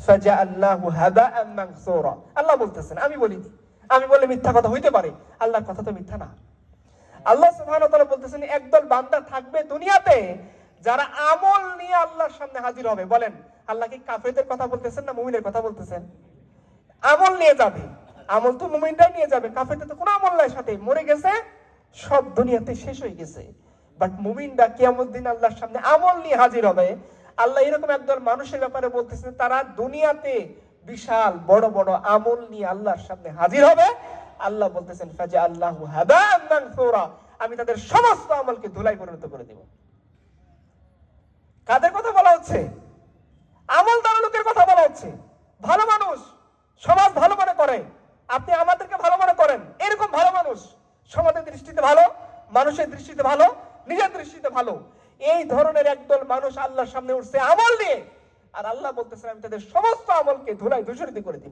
ফাজআলনাহু হাবাআন মানসুরা। আল্লাহ বলতেছেন, আমি বলিনি, আমি বলে মিথ্যা কথা হইতে পারে, আল্লাহর কথা তো মিথ্যা না। আল্লাহ সুবহানাহু ওয়া তাআলা বলতেছেন, একদল বান্দা থাকবে দুনিয়াতে যারা আমল নিয়ে আল্লাহর সামনে হাজির হবে। বলেন, আল্লাহ কি কাফেরদের কথা বলতেছেন না মুমিনের কথা বলতেছেন? আমল নিয়ে যাবে, আমল তো মুমিনরাই নিয়ে যাবে, কাফেরদের তো কোনো আমল নাই, সাথে মরে গেছে, সব দুনিয়াতে শেষ হয়ে গেছে। বাট মুমিনরা কিয়ামত দিন আল্লাহর সামনে আমল নিয়ে হাজির হবে। আল্লাহ এরকম একদল মানুষের ব্যাপারে বলতেছেন, তারা দুনিয়াতে বিশাল বড় বড় আমল নিয়ে আল্লাহর সামনে হাজির হবে। আল্লাহ বলতেছেন, ফাজআলনাহু হাবাআন মানসুরা, আমি তাদের সমস্ত আমলকে ধুলাই পরিণত করে দেব। কাদের কথা বলা হচ্ছে? আমলদার লোকের কথা বলা হচ্ছে। ভালো মানুষ, সমাজ ভালো মনে করে, আপনি আমাদেরকে ভালো মনে করেন, এরকম ভালো মানুষ সমাজের দৃষ্টিতে ভালো, মানুষের দৃষ্টিতে ভালো, নিজের দৃষ্টিতে ভালো, এই ধরনের একদল মানুষ আল্লাহর সামনে উঠছে আমল নিয়ে। আর আল্লাহ বলতেছেন, আমি তাদের সমস্ত আমলকে ধুলাই ধূসরিত করে দিব।